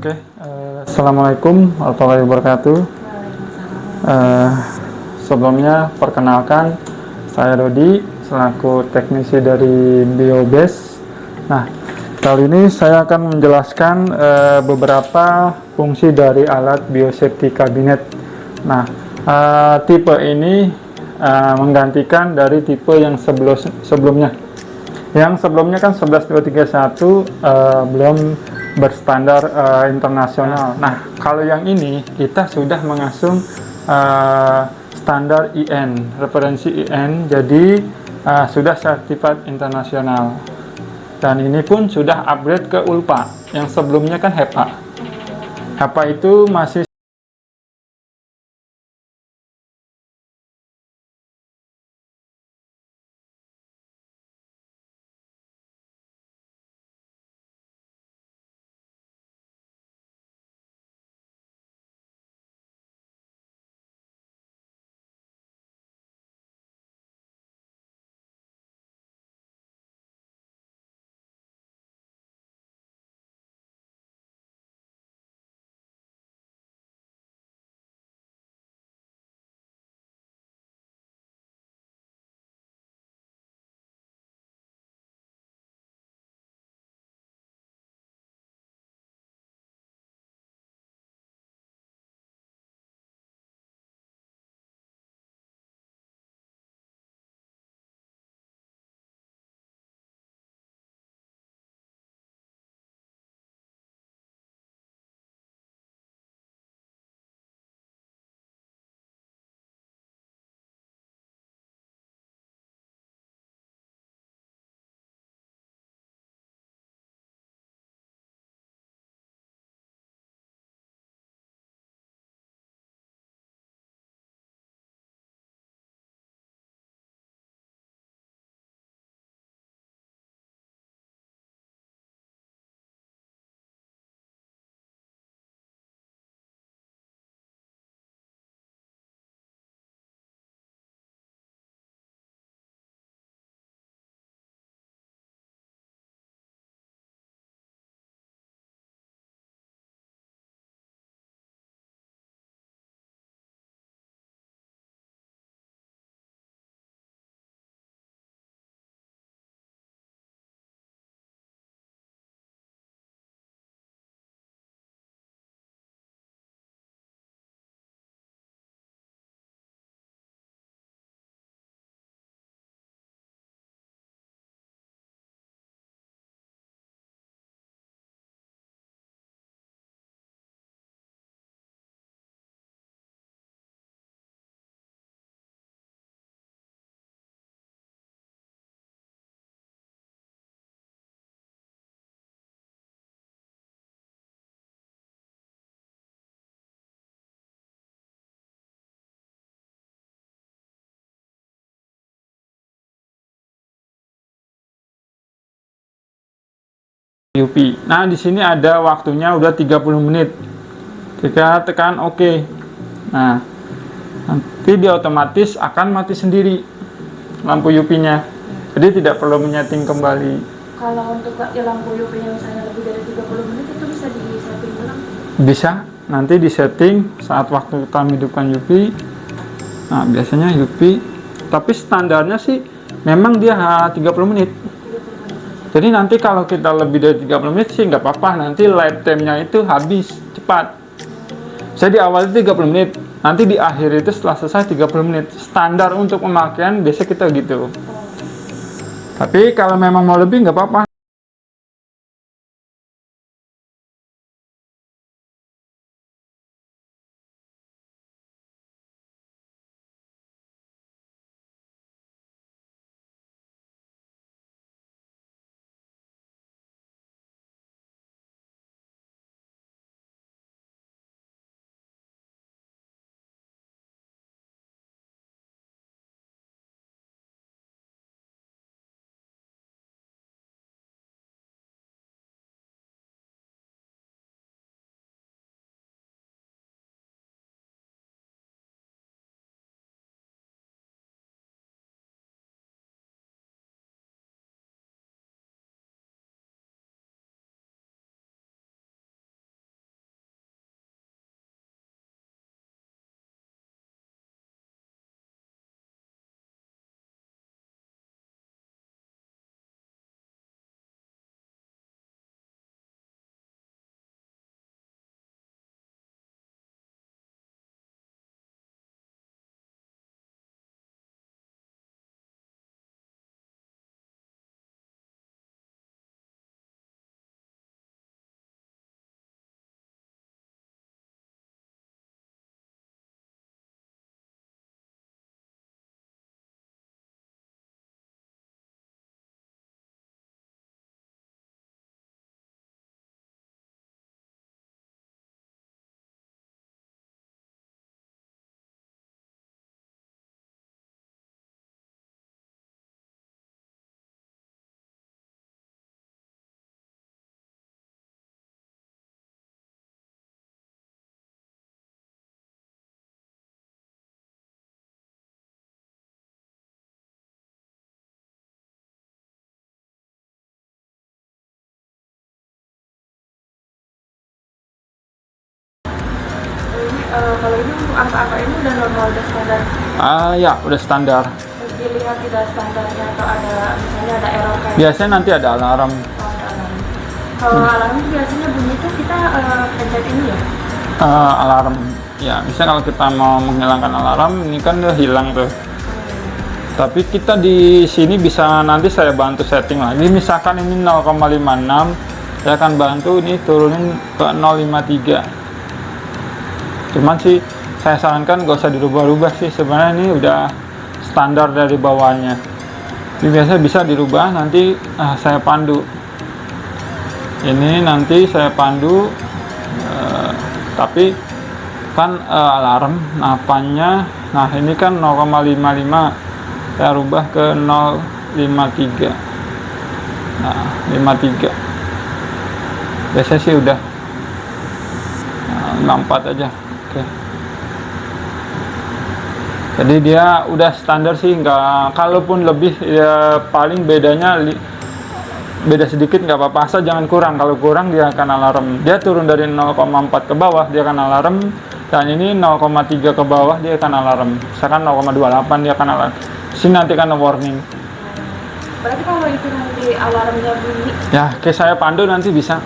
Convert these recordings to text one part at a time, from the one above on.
Oke, Assalamualaikum warahmatullahi wabarakatuh. Eh, Sebelumnya perkenalkan, saya Rodi selaku teknisi dari Biobase. Nah, kali ini saya akan menjelaskan beberapa fungsi dari alat biosafety cabinet. Nah, tipe ini menggantikan dari tipe yang sebelumnya. Yang sebelumnya kan 11231 belum berstandar internasional. Nah, kalau yang ini kita sudah mengasung standar IN, referensi IN, jadi sudah sertifikat internasional. Dan ini pun sudah upgrade ke ULPA. Yang sebelumnya kan HEPA. HEPA itu masih UP. Nah, di sini ada waktunya udah 30 menit. Kita tekan OK. Nah, nanti dia otomatis akan mati sendiri lampu UV-nya. Jadi tidak perlu menyeting kembali. Kalau untuk lampu UV-nya misalnya lebih dari 30 menit itu bisa di-setting ulang? Bisa, nanti disetting saat waktu kita menghidupkan UV. Nah, biasanya UV, tapi standarnya sih memang dia 30 menit. Jadi nanti kalau kita lebih dari 30 menit sih nggak apa-apa, nanti lifetime-nya itu habis cepat. Saya di awal itu 30 menit, nanti di akhir itu setelah selesai 30 menit. Standar untuk pemakaian biasa kita gitu. Tapi kalau memang mau lebih nggak apa-apa. Kalau ini untuk angka-angka ini udah normal, udah standar. Ya udah standar. Dilihat tidak standarnya atau ada misalnya ada error kayak. Biasanya nanti ada alarm. Oh, ada alarm. Kalau alarm biasanya bunyi itu kita pencet ini ya. Alarm. Ya, misalnya kalau kita mau menghilangkan alarm, ini kan udah hilang tuh. Tapi kita di sini bisa nanti saya bantu setting lagi. Misalkan ini 0,56, saya akan bantu ini turunin ke 0,53. Cuman sih saya sarankan gak usah dirubah-rubah sih. Sebenarnya ini udah standar dari bawahnya. Ini biasanya bisa dirubah. Nanti saya pandu. Ini nanti saya pandu. Tapi kan alarm napanya, nah ini kan 0,55, saya rubah ke 0,53. Nah 53 biasanya sih udah 54 aja. Oke. Jadi dia udah standar sih, nggak, kalaupun lebih ya paling bedanya beda sedikit nggak apa-apa, asal jangan kurang. Kalau kurang dia akan alarm. Dia turun dari 0,4 ke bawah dia akan alarm, dan ini 0,3 ke bawah dia akan alarm. Misalkan 0,28 dia akan alarm. Sini nanti kan warning. Berarti kalau itu nanti alarmnya bunyi, Ya, kayak saya pandu nanti bisa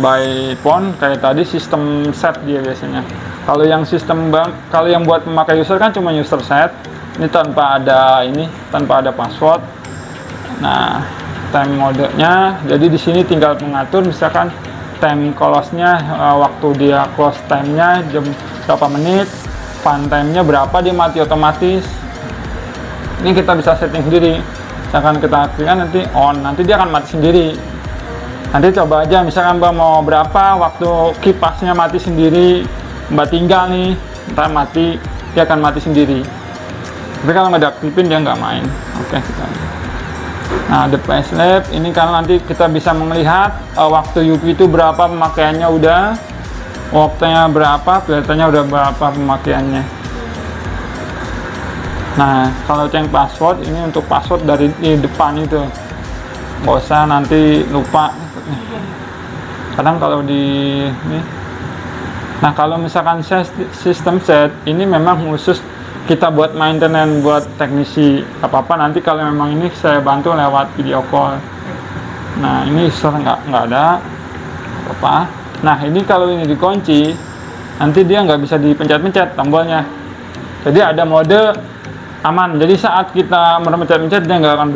by phone kayak tadi, sistem set dia biasanya. Kalau yang kalau yang buat memakai user kan cuma user set. Ini tanpa ada password. Nah, time modenya, jadi di sini tinggal mengatur misalkan time close-nya, waktu dia close time-nya jam berapa menit, fun time-nya berapa, dia mati otomatis. Ini kita bisa setting sendiri. Misalkan kita aktifkan nanti on, nanti dia akan mati sendiri. Nanti coba aja, misalkan Mbak mau berapa waktu kipasnya mati sendiri, Mbak tinggal nih, ntar mati, dia akan mati sendiri. Tapi kalau nggak diaktifin dia nggak main. Oke, kita. Nah, device lab ini kan nanti kita bisa melihat waktu UP itu berapa pemakaiannya, udah waktunya berapa, kelihatannya udah berapa pemakaiannya. Nah, kalau change password ini untuk password dari di depan itu, nggak usah nanti lupa. Kadang kalau di ini, nah kalau misalkan sistem set ini memang khusus kita buat maintenance, buat teknisi apa-apa. Nanti kalau memang ini saya bantu lewat video call. Nah ini nggak ada apa. Nah ini kalau ini dikunci, nanti dia nggak bisa dipencet-pencet tombolnya. Jadi ada mode aman. Jadi saat kita mencet-pencet dia nggak akan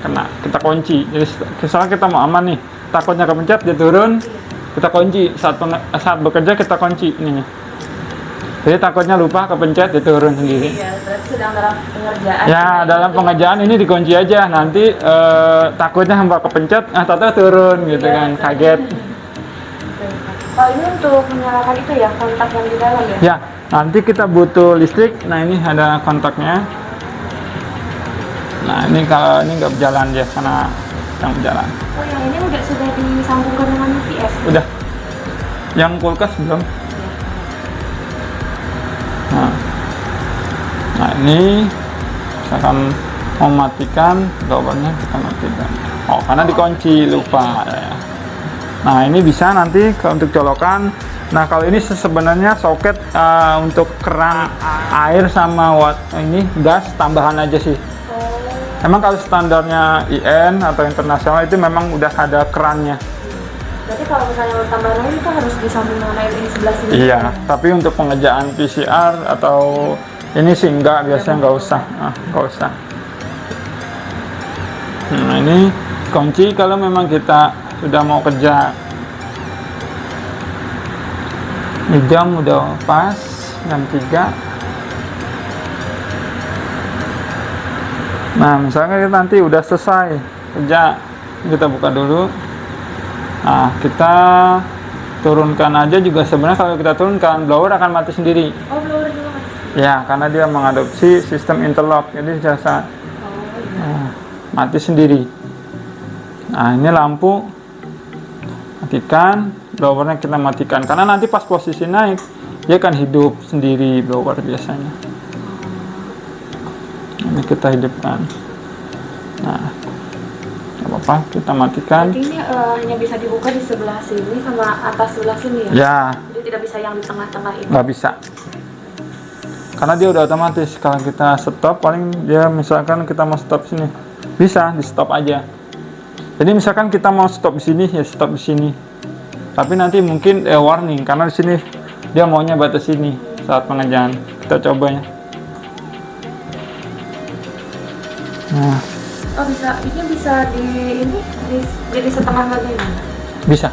kena. Kita kunci. Jadi misalnya kita mau aman nih, takutnya kepencet dia turun, kita kunci. Saat bekerja kita kunci ininya. Jadi takutnya lupa kepencet dia turun sendiri. iya, berarti sedang dalam pengerjaan. Ya, dalam pengerjaan ini dikunci aja. Nanti takutnya hamba kepencet, tahu turun gitu kan, kaget. Kalau ini untuk menyalakan itu ya, kontak yang di dalam ya? Ya, nanti kita butuh listrik. Nah ini ada kontaknya. Nah ini kalau ini nggak berjalan dia, karena yang berjalan. Oh yang ini sudah disambungkan dengan UPS? Udah. Yang kulkas belum. Nah ini misalkan mau matikan blowernya, kita matikan. Oh karena dikunci, lupa ya. Nah ini bisa nanti untuk colokan. Nah kalau ini sebenarnya soket untuk keran air sama ini gas tambahan aja sih. Emang kalau standarnya IN atau internasional itu memang udah ada kerannya. Berarti kalau misalnya mau tambah air itu harus disambung dengan air ini sebelah sini? Iya, tapi untuk pengerjaan PCR atau ini sih enggak, biasanya nggak usah. Nggak usah. Nah ini kunci kalau memang kita sudah mau kerja. Ini jam udah pas, jam 3. Nah misalnya kita nanti udah selesai kerja, kita buka dulu. Nah kita turunkan aja juga. Sebenarnya kalau kita turunkan, blower akan mati sendiri. Oh blower juga mati? Ya, karena dia mengadopsi sistem interlock, jadi jasa mati sendiri. Nah ini lampu matikan, blowernya kita matikan, karena nanti pas posisi naik dia akan hidup sendiri blower biasanya. Ini kita hidupkan. Nah apa kita matikan. Jadi ini hanya bisa dibuka di sebelah sini sama atas sebelah sini ya? Ya, Jadi tidak bisa yang di tengah-tengah itu. nggak bisa. Karena dia udah otomatis. Kalau kita stop, paling dia misalkan kita mau stop sini, bisa di stop aja. Jadi misalkan kita mau stop di sini, ya stop di sini. Tapi nanti mungkin warning karena di sini dia maunya batas sini saat pengerjaan. Kita coba ya. Nah, Oh bisa, ini bisa jadi setengah lagi nih. bisa.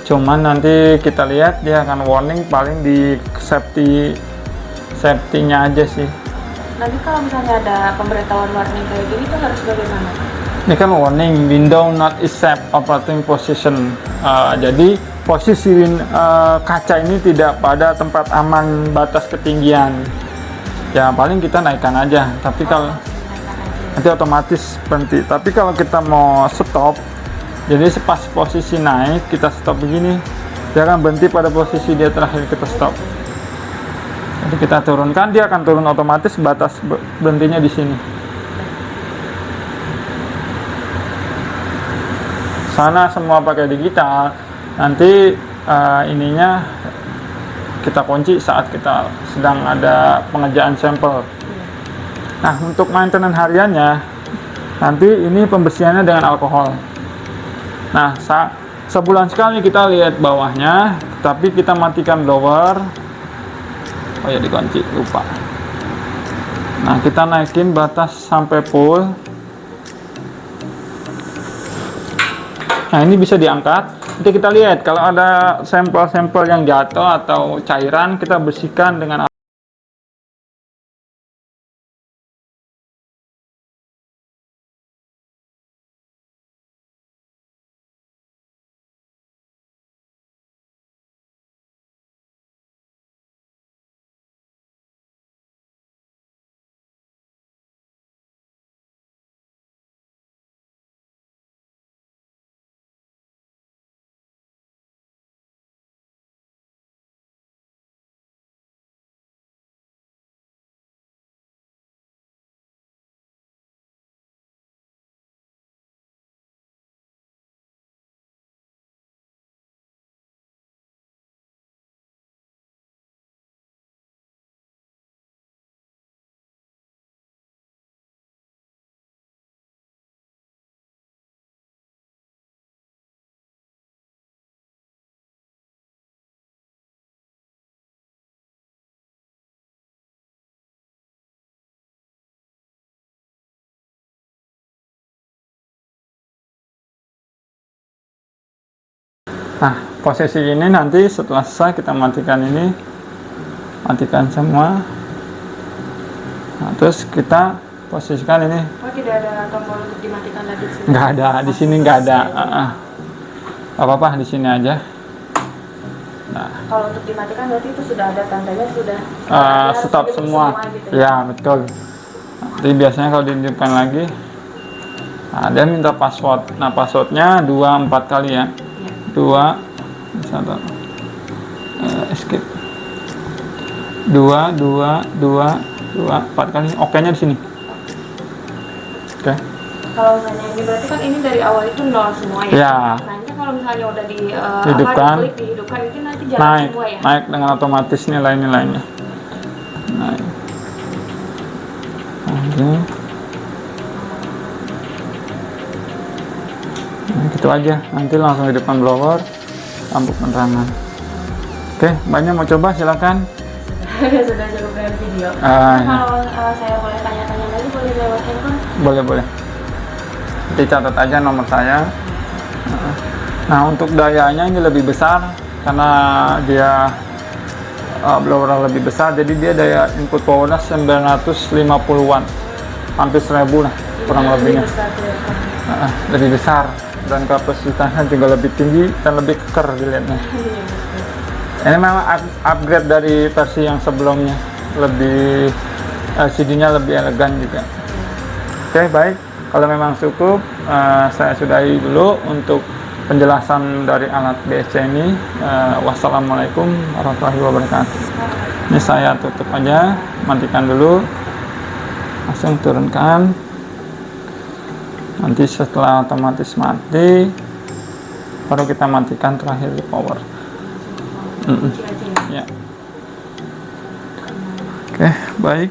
Cuman nanti kita lihat dia akan warning paling di safety-nya aja sih. Nanti kalau misalnya ada pemberitahuan warning kayak gini tuh harus bagaimana? Ini kan warning window not accept operating position. Jadi posisi kaca ini tidak pada tempat aman batas ketinggian. Ya paling kita naikkan aja. Tapi kalau nanti otomatis berhenti. Tapi kalau kita mau stop, jadi pas posisi naik kita stop begini, dia akan berhenti pada posisi dia terakhir kita stop. Jadi kita turunkan, dia akan turun otomatis, batas berhentinya di sini. Sana semua pakai digital. Nanti ininya kita kunci saat kita sedang ada pengerjaan sampel. Nah, untuk maintenance hariannya, nanti ini pembersihannya dengan alkohol. Nah, sebulan sekali kita lihat bawahnya, tapi kita matikan blower. Oh ya, dikunci, lupa. Nah, kita naikin batas sampai full. Nah, ini bisa diangkat. Nanti kita lihat kalau ada sampel-sampel yang jatuh atau cairan, kita bersihkan dengan nah, posisi ini nanti setelah selesai kita matikan ini, matikan semua. Nah, terus kita posisikan ini. Oh tidak ada tombol untuk dimatikan lagi di sini? Nggak ada, di sini nggak ada. Apa-apa di sini aja. Nah, kalau untuk dimatikan berarti itu sudah ada tandanya sudah stop semua. Gitu ya? Ya betul. Nanti biasanya kalau dihidupkan lagi, nah, dia minta password. Nah, passwordnya 2 4 kali ya. 2 1 escape 2 4 kali. Oke-nya di sini. Oke. Kalau misalnya ini berarti kan ini dari awal itu 0 semua ya. Ya. Nanti kalau misalnya udah Hidupkan. dihidupkan itu nanti jalan Naik, semua ya. naik dengan otomatis nilai-nilainya. Naik. Oke. Nah, gitu aja. Nanti langsung hidupkan blower, lampu penerangan. Oke, banyak mau coba silakan. Sudah cukup dari video. Ya. Kalau saya boleh tanya-tanya lagi boleh lewat handphone? Boleh. Nanti catat aja nomor saya. Nah, untuk dayanya ini lebih besar karena dia blower lebih besar, jadi dia daya input powernya 950 watt, hampir 1000 lah kurang lebihnya. Lebih besar dan kapasitasnya juga lebih tinggi dan lebih keker dilihatnya. Ini memang upgrade dari versi yang sebelumnya, lebih LCD-nya lebih elegan juga. Oke, baik. Kalau memang cukup, saya sudahi dulu untuk penjelasan dari alat BSC ini. Wassalamualaikum warahmatullahi wabarakatuh. Ini saya tutup aja, matikan dulu, langsung turunkan. Nanti setelah otomatis mati, baru kita matikan terakhir di power. kunci aja ya. Ya. Oke, baik.